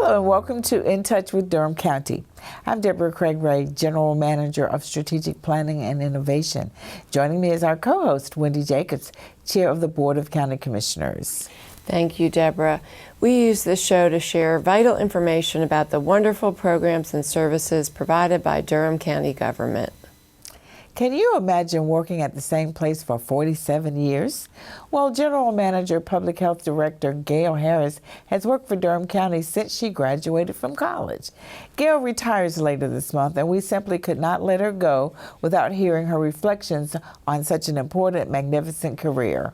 Hello and welcome to In Touch with Durham County. I'm Deborah Craig-Ray, General Manager of Strategic Planning and Innovation. Joining me is our co-host, Wendy Jacobs, Chair of the Board of County Commissioners. Thank you, Deborah. We use this show to share vital information about the wonderful programs and services provided by Durham County Government. Can you imagine working at the same place for 47 years? Well, General Manager Public Health Director Gayle Harris has worked for Durham County since she graduated from college. Gayle retires later this month, and we simply could not let her go without hearing her reflections on such an important, magnificent career.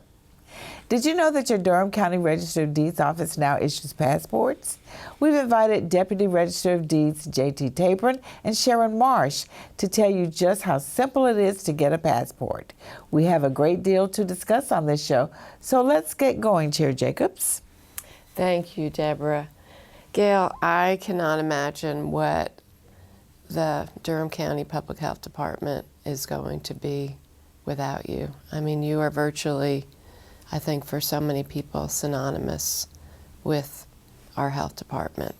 Did you know that your Durham County Register of Deeds office now issues passports? We've invited Deputy Register of Deeds J.T. Tabron and Sharon Marsh to tell you just how simple it is to get a passport. We have a great deal to discuss on this show, so let's get going, Chair Jacobs. Thank you, Deborah. Gayle, I cannot imagine what the Durham County Public Health Department is going to be without you. I mean, you are virtually, I think, for so many people, synonymous with our health department.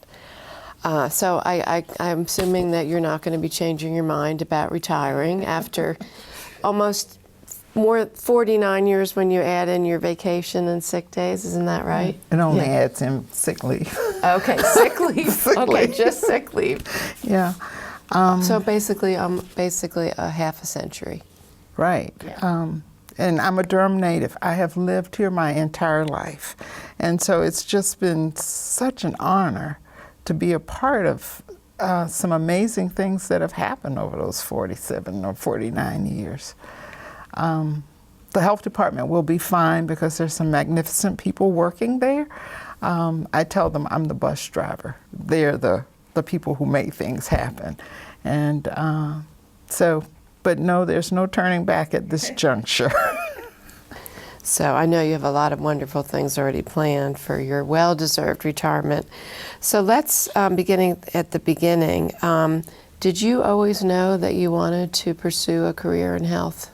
So I'm assuming that you're not going to be changing your mind about retiring after almost 49 years when you add in your vacation and sick days. Isn't that right? It only adds in sick leave. Okay, sick leave. Sick okay, leave. Just sick leave. Yeah. So basically a half a century. Right. Yeah. And I'm a Durham native. I have lived here my entire life. And so it's just been such an honor to be a part of some amazing things that have happened over those 47 or 49 years. The health department will be fine because there's some magnificent people working there. I tell them I'm the bus driver. They're the people who make things happen. And but no, there's no turning back at this juncture. So I know you have a lot of wonderful things already planned for your well-deserved retirement. So let's, beginning at the beginning, did you always know that you wanted to pursue a career in health?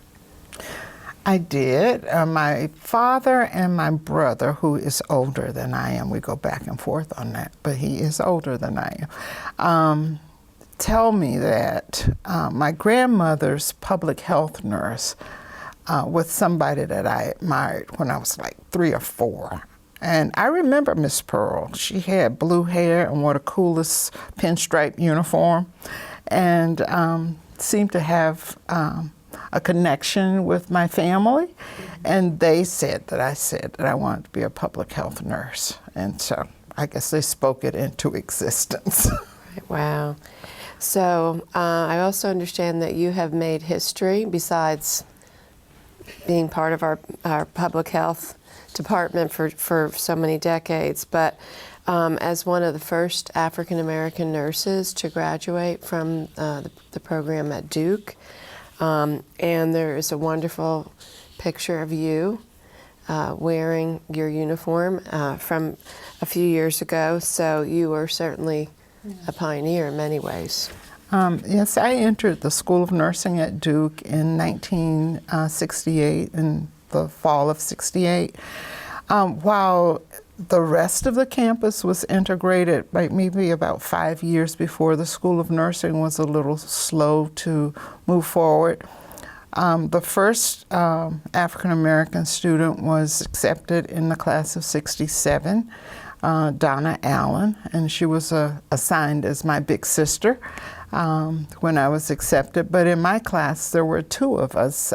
I did. My father and my brother, who is older than I am, we go back and forth on that, but he is older than I am, tell me that my grandmother's public health nurse was somebody that I admired when I was like 3 or 4. And I remember Miss Pearl. She had blue hair and wore the coolest pinstripe uniform and seemed to have a connection with my family. And they said that I wanted to be a public health nurse. And so I guess they spoke it into existence. Wow. So I also understand that you have made history besides being part of our public health department for so many decades, but as one of the first African American nurses to graduate from the program at Duke. And there is a wonderful picture of you wearing your uniform from a few years ago, so you were certainly a pioneer in many ways. Yes, I entered the School of Nursing at Duke in 1968, in the fall of 68, while the rest of the campus was integrated like maybe about 5 years before. The School of Nursing was a little slow to move forward. The first African American student was accepted in the class of 67. Donna Allen, and she was assigned as my big sister when I was accepted. But in my class, there were 2 of us,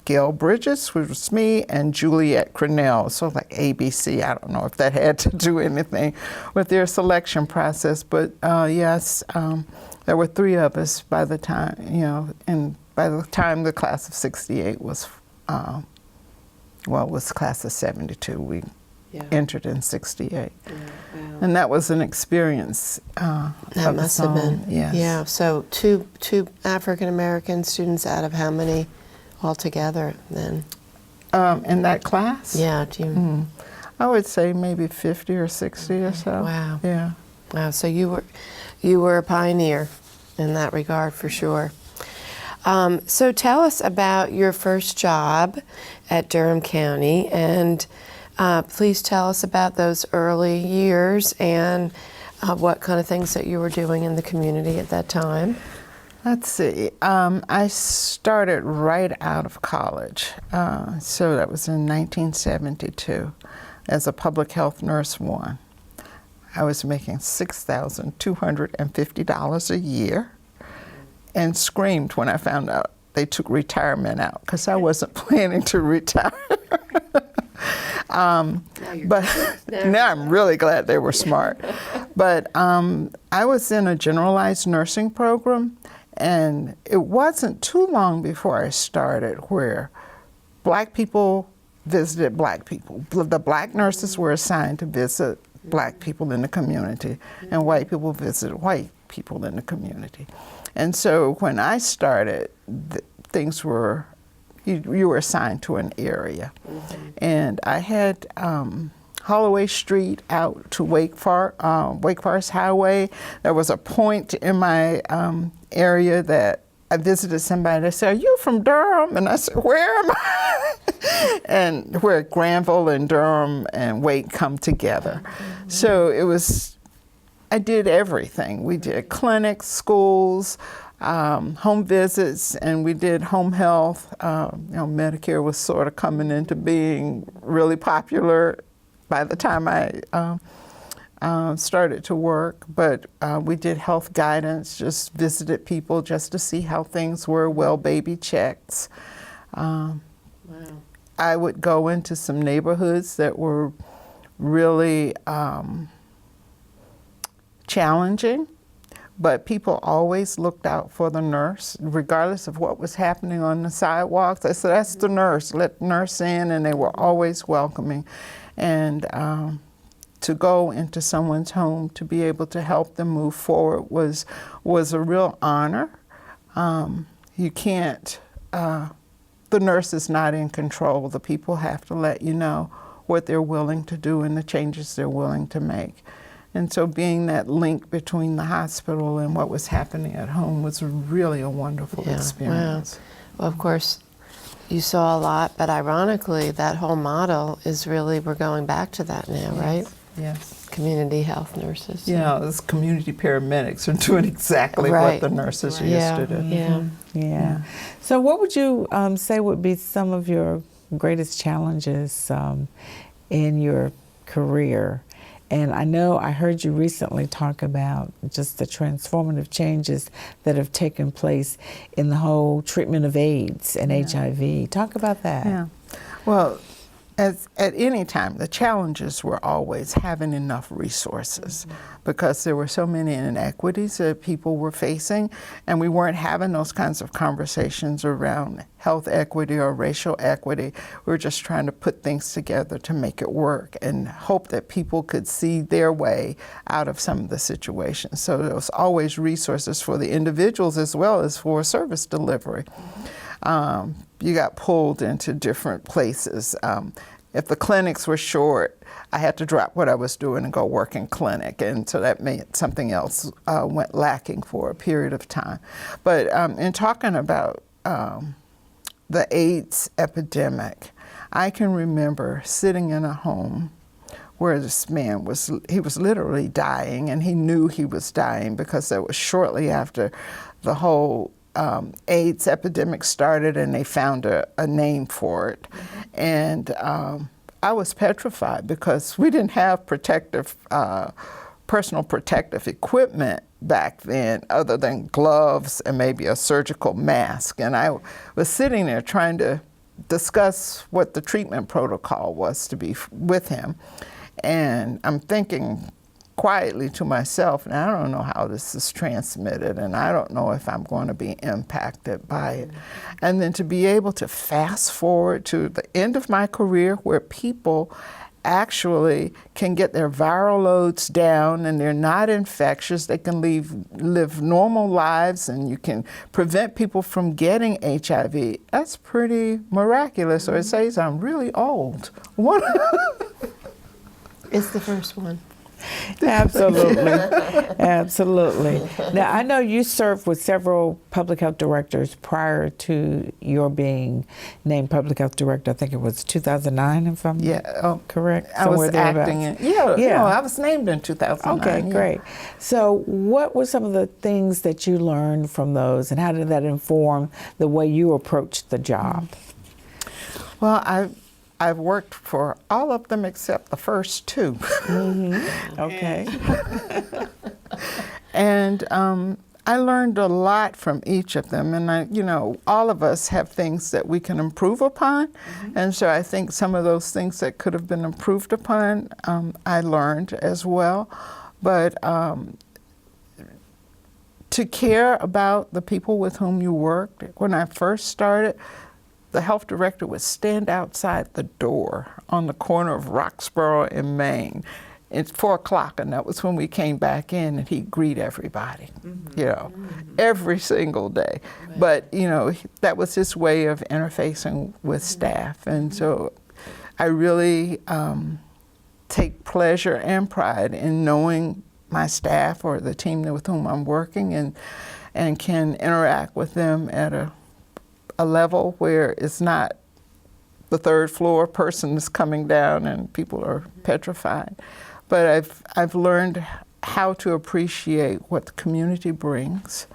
Gayle Bridges, which was me, and Juliet Crenell, so like ABC. I don't know if that had to do anything with their selection process, but yes, there were 3 of us by the time, and by the time the class of 68 was, it was class of 72. We entered in 68. Yeah, wow. And that was an experience. That must have been. Yes. Yeah, so two African American students out of how many altogether then? In that class? Yeah, I would say maybe 50 or 60 or so. Wow. Yeah. Wow, so you were a pioneer in that regard for sure. So tell us about your first job at Durham County, and please tell us about those early years and what kind of things that you were doing in the community at that time? Let's see. I started right out of college, so that was in 1972, as a public health nurse 1. I was making $6,250 a year, and screamed when I found out they took retirement out, because I wasn't planning to retire. But now I'm really glad they were smart. But I was in a generalized nursing program, and it wasn't too long before I started where black people visited black people. The black nurses were assigned to visit black people in the community, and white people visited white people in the community. And so when I started, things were, you were assigned to an area. And I had Holloway Street out to Wake Forest Highway. There was a point in my area that I visited somebody. They said, "Are you from Durham?" And I said, "Where am I?" And where Granville and Durham and Wake come together. So it was, I did everything. We did clinics, schools, home visits, and we did home health. Medicare was sort of coming into being really popular by the time I started to work, but we did health guidance, just visited people just to see how things were, well baby checks. Wow. I would go into some neighborhoods that were really challenging, but people always looked out for the nurse, regardless of what was happening on the sidewalks. I said, "That's the nurse, let the nurse in," and they were always welcoming. And to go into someone's home to be able to help them move forward was a real honor. You can't, the nurse is not in control. The people have to let you know what they're willing to do and the changes they're willing to make. And so being that link between the hospital and what was happening at home was really a wonderful experience. Wow. Well, of course, you saw a lot, but ironically, that whole model is really, we're going back to that now, right? Yes. Community health nurses. Yeah, those community paramedics are doing exactly what the nurses used to do. Yeah. So what would you say would be some of your greatest challenges in your career? And I know I heard you recently talk about just the transformative changes that have taken place in the whole treatment of AIDS and HIV. Talk about that. Yeah. Well, at any time, the challenges were always having enough resources, because there were so many inequities that people were facing, and we weren't having those kinds of conversations around health equity or racial equity. We were just trying to put things together to make it work and hope that people could see their way out of some of the situations. So there was always resources for the individuals as well as for service delivery. You got pulled into different places. If the clinics were short, I had to drop what I was doing and go work in clinic, and so that meant something else went lacking for a period of time. But in talking about the AIDS epidemic, I can remember sitting in a home where this man was literally dying, and he knew he was dying because that was shortly after the whole AIDS epidemic started, and they found a name for it. And I was petrified because we didn't have personal protective equipment back then other than gloves and maybe a surgical mask. And I was sitting there trying to discuss what the treatment protocol was to be with him. And I'm thinking quietly to myself, and I don't know how this is transmitted, and I don't know if I'm going to be impacted by it. And then to be able to fast forward to the end of my career where people actually can get their viral loads down and they're not infectious, they can live normal lives, and you can prevent people from getting HIV, that's pretty miraculous, or it says I'm really old. It's the first one. Absolutely. Absolutely. Now, I know you served with several public health directors prior to your being named public health director. I think it was 2009, if I'm correct. I was Somewhere acting in, no, I was named in 2009. Okay, great. So what were some of the things that you learned from those, and how did that inform the way you approached the job? Well, I've worked for all of them except the first two. Okay. And I learned a lot from each of them, and all of us have things that we can improve upon, and so I think some of those things that could have been improved upon, I learned as well. But to care about the people with whom you worked, when I first started, the health director would stand outside the door on the corner of Roxborough and Main. It's 4 o'clock, and that was when we came back in, and he'd greet everybody, every single day. Right. But, that was his way of interfacing with staff. And so I really take pleasure and pride in knowing my staff or the team with whom I'm working, and can interact with them at a level where it's not the third floor person is coming down and people are petrified. But I've learned how to appreciate what the community brings,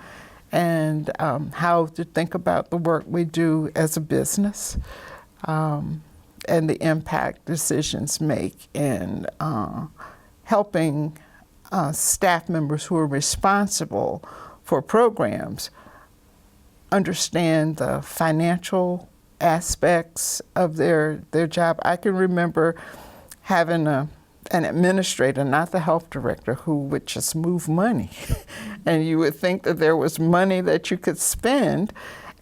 and how to think about the work we do as a business, and the impact decisions make in helping staff members who are responsible for programs understand the financial aspects of their job. I can remember having an administrator, not the health director, who would just move money. And you would think that there was money that you could spend,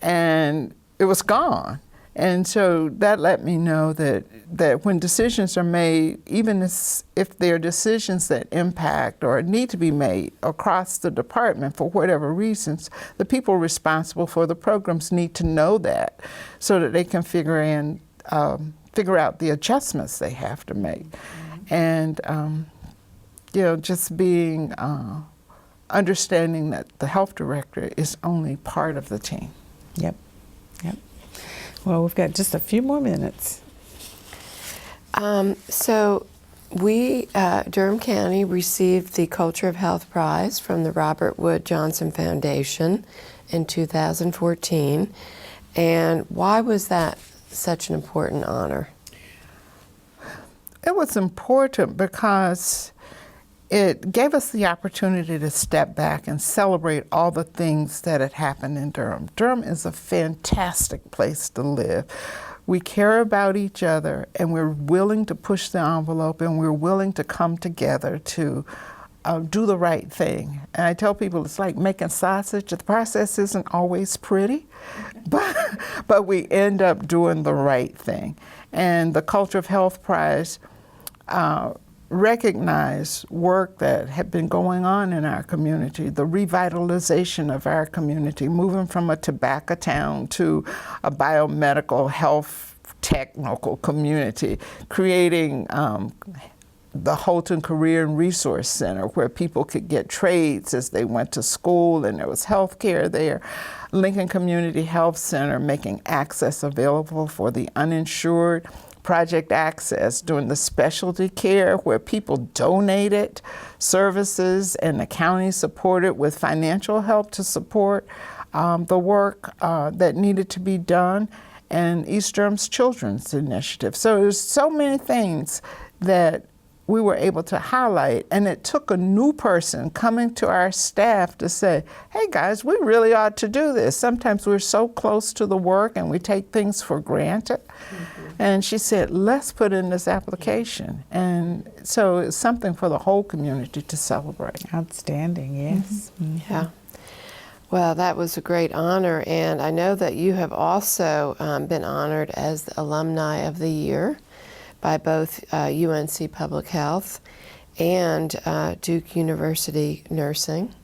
and it was gone. And so that let me know that when decisions are made, even if they're decisions that impact or need to be made across the department for whatever reasons, the people responsible for the programs need to know that, so that they can figure out the adjustments they have to make. And just being understanding that the health director is only part of the team. Yep. Well, we've got just a few more minutes. So we, Durham County, received the Culture of Health Prize from the Robert Wood Johnson Foundation in 2014. And why was that such an important honor? It was important because it gave us the opportunity to step back and celebrate all the things that had happened in Durham. Durham is a fantastic place to live. We care about each other, and we're willing to push the envelope, and we're willing to come together to do the right thing. And I tell people it's like making sausage. The process isn't always pretty, but we end up doing the right thing. And the Culture of Health Prize recognize work that had been going on in our community, the revitalization of our community, moving from a tobacco town to a biomedical health technical community, creating the Holton Career and Resource Center, where people could get trades as they went to school, and there was health care there. Lincoln Community Health Center, making access available for the uninsured. Project Access, doing the specialty care where people donated services and the county supported with financial help to support the work that needed to be done, and East Durham's Children's Initiative. So there's so many things that we were able to highlight, and it took a new person coming to our staff to say, hey guys, we really ought to do this. Sometimes we're so close to the work and we take things for granted. And she said, let's put in this application. And so it's something for the whole community to celebrate. Outstanding, yes. Yeah. Well, that was a great honor, and I know that you have also been honored as the Alumni of the Year by both UNC Public Health and Duke University Nursing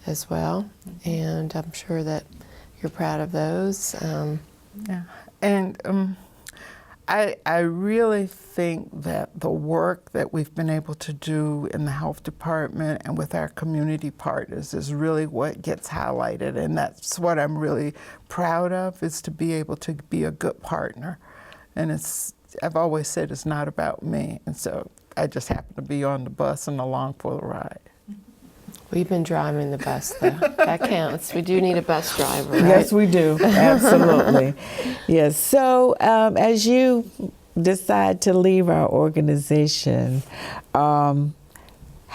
as well. And I'm sure that you're proud of those. Yeah. And I really think that the work that we've been able to do in the health department and with our community partners is really what gets highlighted, and that's what I'm really proud of, is to be able to be a good partner. And I've always said it's not about me, and so I just happen to be on the bus and along for the ride. We've been driving the bus, though. That counts. We do need a bus driver, right? Yes, we do. Absolutely. Yes. So as you decide to leave our organization, how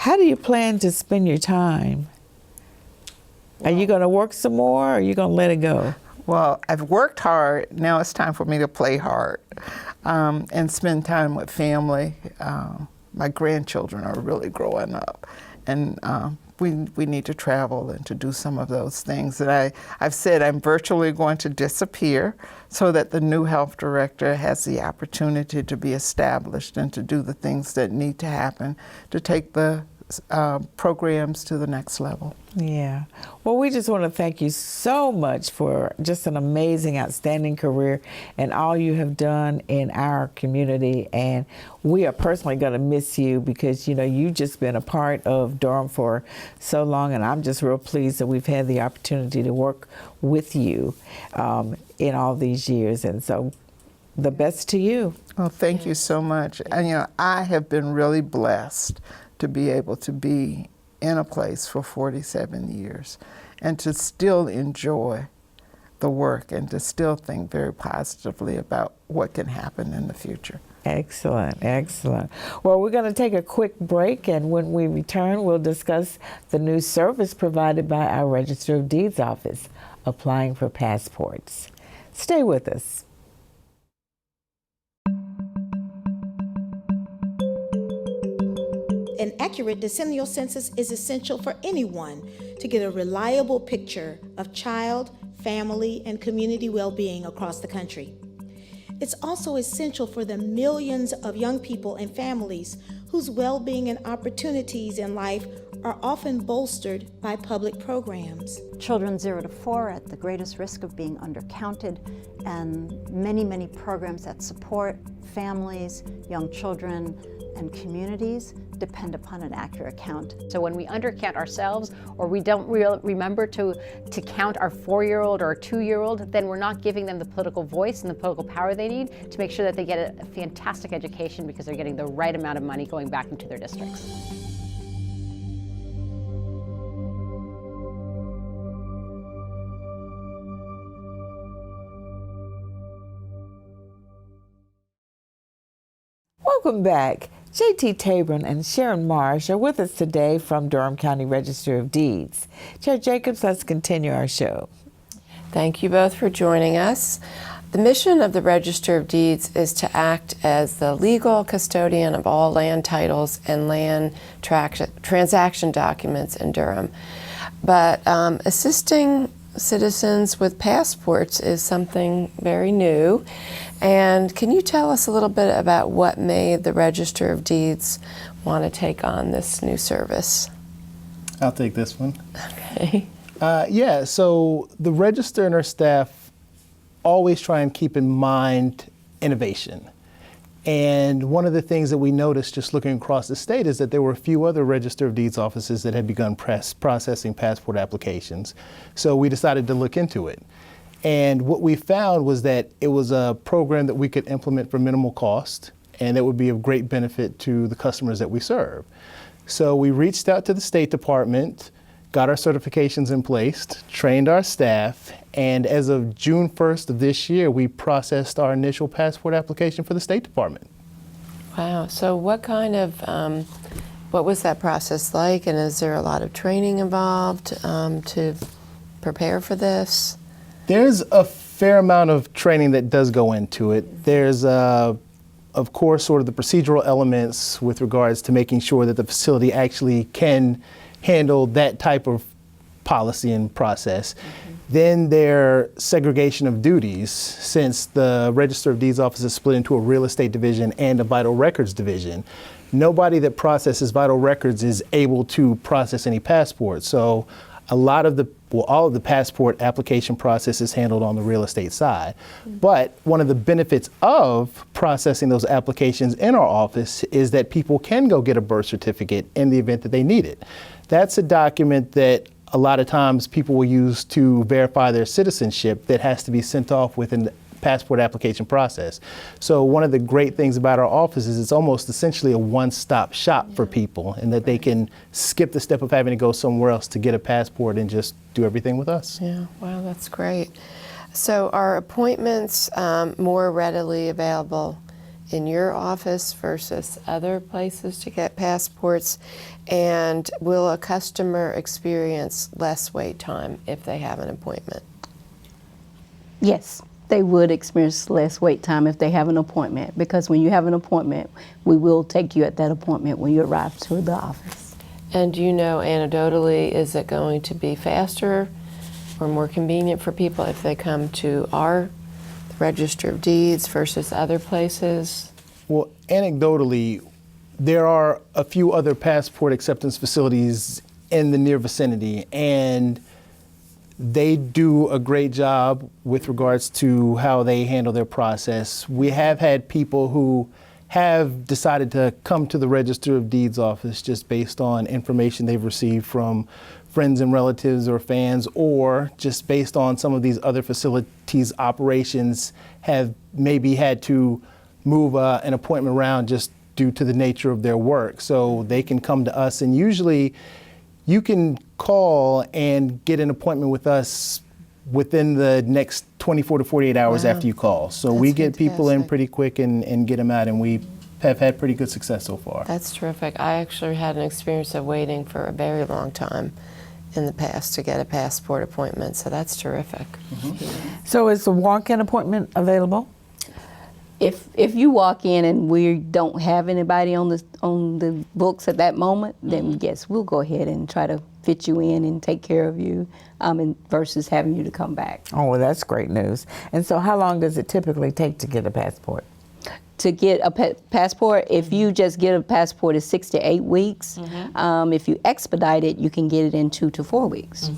do you plan to spend your time? Are you going to work some more, or are you going to let it go? Well, I've worked hard. Now it's time for me to play hard and spend time with family. My grandchildren are really growing up, and we need to travel and to do some of those things. And I've said I'm virtually going to disappear so that the new health director has the opportunity to be established and to do the things that need to happen to take the programs to the next level. Yeah. Well, we just want to thank you so much for just an amazing, outstanding career and all you have done in our community. And we are personally going to miss you because, you've just been a part of Durham for so long. And I'm just real pleased that we've had the opportunity to work with you in all these years. And so the best to you. Well, thank you so much. And, I have been really blessed to be able to be in a place for 47 years and to still enjoy the work and to still think very positively about what can happen in the future. Excellent, excellent. Well, we're going to take a quick break, and when we return, we'll discuss the new service provided by our Register of Deeds office, applying for passports. Stay with us. An accurate decennial census is essential for anyone to get a reliable picture of child, family, and community well-being across the country. It's also essential for the millions of young people and families whose well-being and opportunities in life are often bolstered by public programs. Children 0 to 4 are at the greatest risk of being undercounted, and many programs that support families, young children, and communities depend upon an accurate count. So when we undercount ourselves, or we don't remember to count our 4-year-old or 2-year-old, then we're not giving them the political voice and the political power they need to make sure that they get a fantastic education because they're getting the right amount of money going back into their districts. Welcome back. J.T. Tabron and Sharon Marsh are with us today from Durham County Register of Deeds. Chair Jacobs, let's continue our show. Thank you both for joining us. The mission of the Register of Deeds is to act as the legal custodian of all land titles and land transaction documents in Durham. But assisting citizens with passports is something very new. And can you tell us a little bit about what made the Register of Deeds want to take on this new service? I'll take this one. Okay. Yeah, so the Register and our staff always try and keep in mind innovation. And one of the things that we noticed just looking across the state is that there were a few other Register of Deeds offices that had begun processing passport applications. So we decided to look into it. And what we found was that it was a program that we could implement for minimal cost, and that would be of great benefit to the customers that we serve. So we reached out to the State Department, got our certifications in place, trained our staff, and as of June 1st of this year, we processed our initial passport application for the State Department. Wow. So what kind of, what was that process like, and is there a lot of training involved to prepare for this? There's a fair amount of training that does go into it. There's, of course, sort of the procedural elements with regards to making sure that the facility actually can handle that type of policy and process. Mm-hmm. Then their segregation of duties, since the Register of Deeds office is split into a real estate division and a vital records division. Nobody that processes vital records is able to process any passports. So all of the passport application process is handled on the real estate side. But one of the benefits of processing those applications in our office is that people can go get a birth certificate in the event that they need it. That's a document that a lot of times people will use to verify their citizenship that has to be sent off within the passport application process. So one of the great things about our office is it's almost essentially a one-stop shop for people, and that they can skip the step of having to go somewhere else to get a passport and just do everything with us. Yeah, wow, that's great. So are appointments more readily available in your office versus other places to get passports? And will a customer experience less wait time if they have an appointment? Yes, they would experience less wait time if they have an appointment, because when you have an appointment, we will take you at that appointment when you arrive to the office. And do you know, anecdotally, is it going to be faster or more convenient for people if they come to our Register of Deeds versus other places? Well, anecdotally, there are a few other passport acceptance facilities in the near vicinity, and they do a great job with regards to how they handle their process. We have had people who have decided to come to the Register of Deeds office just based on information they've received from friends and relatives or fans, or just based on some of these other facilities' operations have maybe had to move an appointment around just due to the nature of their work. So they can come to us, and usually you can call and get an appointment with us within the next 24 to 48 hours Wow. after you call. So That's we get people in fantastic. pretty quick and get them out, and we have had pretty good success so far. That's terrific. I actually had an experience of waiting for a very long time in the past to get a passport appointment, so that's terrific. So is the walk-in appointment available? If you walk in and we don't have anybody on the books at that moment, then yes, we'll go ahead and try to fit you in and take care of you, and versus having you to come back. Oh, well, that's great news. And so how long does it typically take to get a passport? To get a passport, if you just get a passport, it's 6 to 8 weeks. If you expedite it, you can get it in 2 to 4 weeks.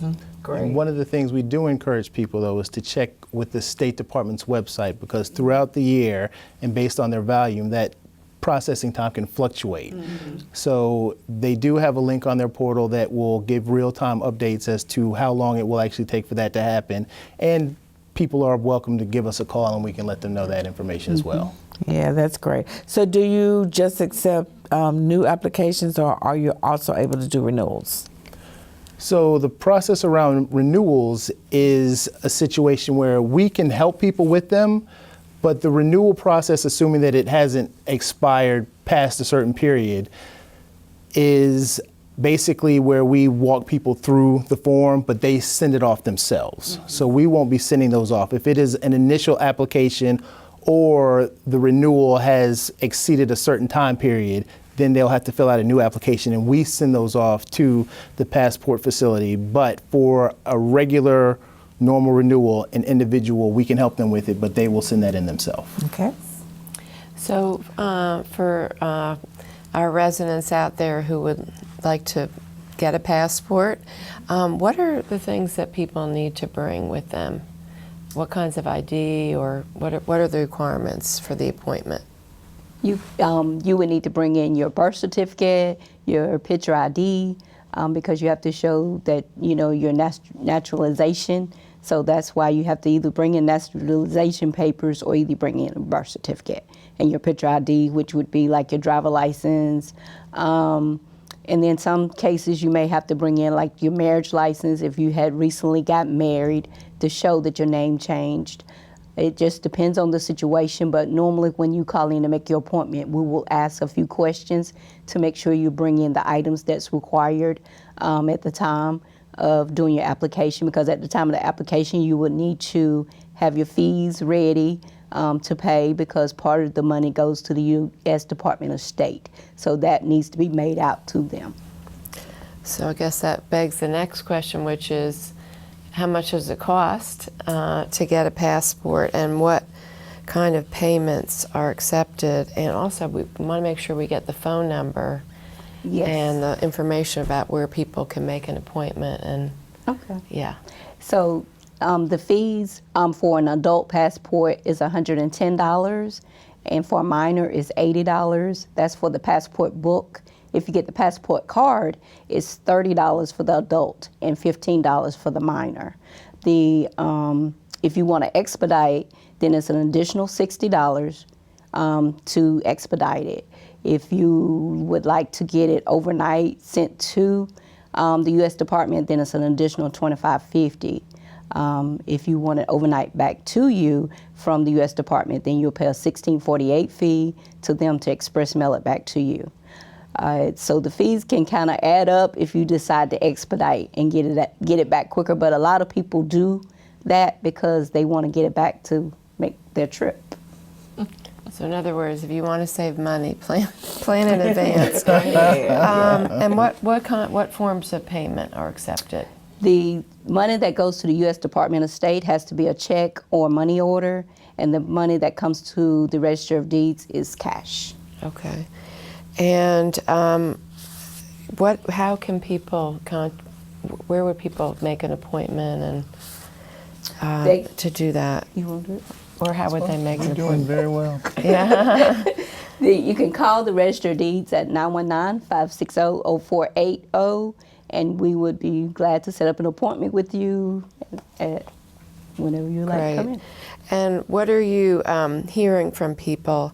And one of the things we do encourage people, though, is to check with the State Department's website, because throughout the year and based on their volume, that processing time can fluctuate. So they do have a link on their portal that will give real-time updates as to how long it will actually take for that to happen. And people are welcome to give us a call, and we can let them know that information as well. Yeah, that's great. So do you just accept new applications, or are you also able to do renewals? So the process around renewals is a situation where we can help people with them, but the renewal process, assuming that it hasn't expired past a certain period, is basically where we walk people through the form, but they send it off themselves. So we won't be sending those off. If it is an initial application or the renewal has exceeded a certain time period, then they'll have to fill out a new application, and we send those off to the passport facility. But for a regular, normal renewal, an individual, we can help them with it, but they will send that in themselves. Okay. So for our residents out there who would like to get a passport, what are the things that people need to bring with them? What kinds of ID, or what are the requirements for the appointment? You would need to bring in your birth certificate, your picture ID, because you have to show that your naturalization. So that's why you have to either bring in naturalization papers or either bring in a birth certificate and your picture ID, which would be like your driver license. And then some cases you may have to bring in like your marriage license if you had recently got married, to show that your name changed. It just depends on the situation, but normally when you call in to make your appointment, we will ask a few questions to make sure you bring in the items that's required at the time of doing your application, because at the time of the application, you would need to have your fees ready to pay, because part of the money goes to the U.S. Department of State. So that needs to be made out to them. So I guess that begs the next question, which is, how much does it cost to get a passport, and what kind of payments are accepted? And also, we want to make sure we get the phone number Yes. and the information about where people can make an appointment and Okay. Yeah. So the fees for an adult passport is $110, and for a minor is $80. That's for the passport book. If you get the passport card, it's $30 for the adult and $15 for the minor. If you want to expedite, then it's an additional $60 to expedite it. If you would like to get it overnight sent to the U.S. Department, then it's an additional $25.50. If you want it overnight back to you from the U.S. Department, then you'll pay a $16.48 fee to them to express mail it back to you. So the fees can kind of add up if you decide to expedite and get it back quicker. But a lot of people do that because they want to get it back to make their trip. So in other words, if you want to save money, plan in advance. And what forms of payment are accepted? The money that goes to the U.S. Department of State has to be a check or money order, and the money that comes to the Register of Deeds is cash. Okay. And how can people where would people make an appointment and to do that? You want to do it? Or how would they make an Doing appointment? very well. Yeah. You can call the Register of Deeds at 919-560-0480, and we would be glad to set up an appointment with you at whenever you like to come in. And what are you hearing from people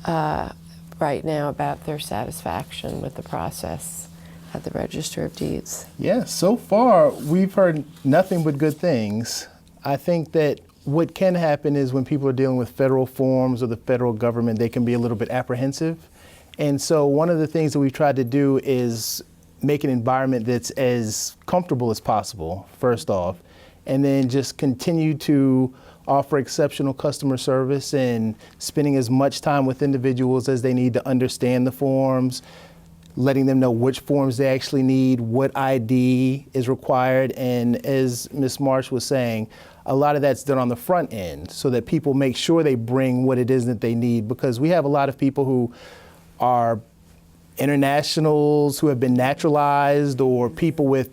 right now about their satisfaction with the process at the Register of Deeds? Yeah, so far we've heard nothing but good things. I think that what can happen is when people are dealing with federal forms or the federal government, they can be a little bit apprehensive. And so one of the things that we've tried to do is make an environment that's as comfortable as possible, first off, and then just continue to offer exceptional customer service and spending as much time with individuals as they need to understand the forms, letting them know which forms they actually need, what ID is required, and as Ms. Marsh was saying, a lot of that's done on the front end so that people make sure they bring what it is that they need, because we have a lot of people who are internationals who have been naturalized or people with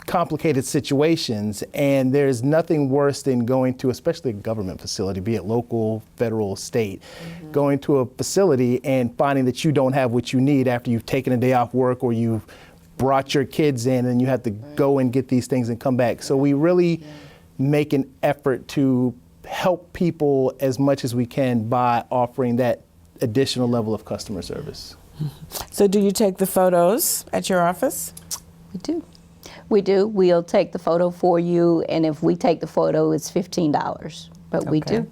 complicated situations, and there's nothing worse than going to, especially a government facility, be it local, federal, state, going to a facility and finding that you don't have what you need after you've taken a day off work or you've brought your kids in and you have to go and get these things and come back. So we really make an effort to help people as much as we can by offering that additional level of customer service. So do you take the photos at your office? We do. We do. We'll take the photo for you, and if we take the photo, it's $15. But we Okay. do.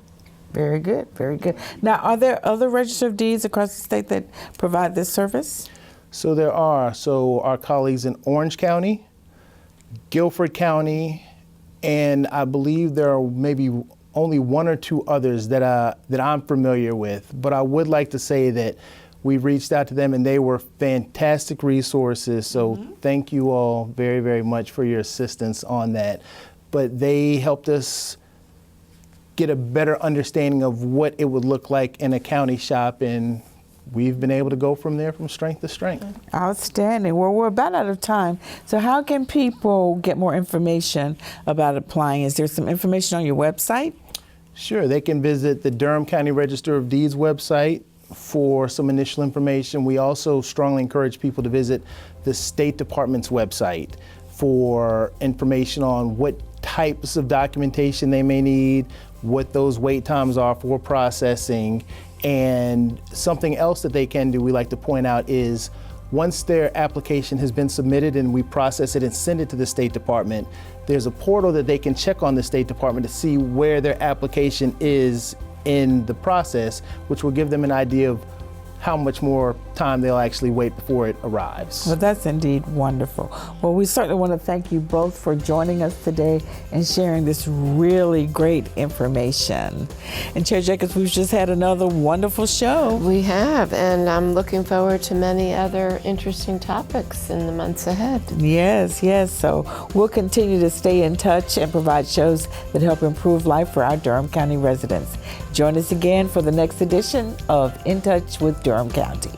Very good, very good. Now, are there other Register of Deeds across the state that provide this service? So there are. So our colleagues in Orange County, Guilford County, and I believe there are maybe only one or two others that I'm familiar with. But I would like to say that we've reached out to them and they were fantastic resources. So thank you all very, very much for your assistance on that. But they helped us get a better understanding of what it would look like in a county shop, and we've been able to go from there from strength to strength. Outstanding. Well, we're about out of time. So how can people get more information about applying? Is there some information on your website? Sure, they can visit the Durham County Register of Deeds website for some initial information. We also strongly encourage people to visit the State Department's website for information on what types of documentation they may need, what those wait times are for processing, and something else that they can do, we like to point out, is once their application has been submitted and we process it and send it to the State Department, there's a portal that they can check on the State Department to see where their application is in the process, which will give them an idea of how much more time they'll actually wait before it arrives. Well, that's indeed wonderful. Well, we certainly want to thank you both for joining us today and sharing this really great information. And Chair Jacobs, we've just had another wonderful show. We have, and I'm looking forward to many other interesting topics in the months ahead. Yes, yes. So we'll continue to stay in touch and provide shows that help improve life for our Durham County residents. Join us again for the next edition of In Touch with Durham County.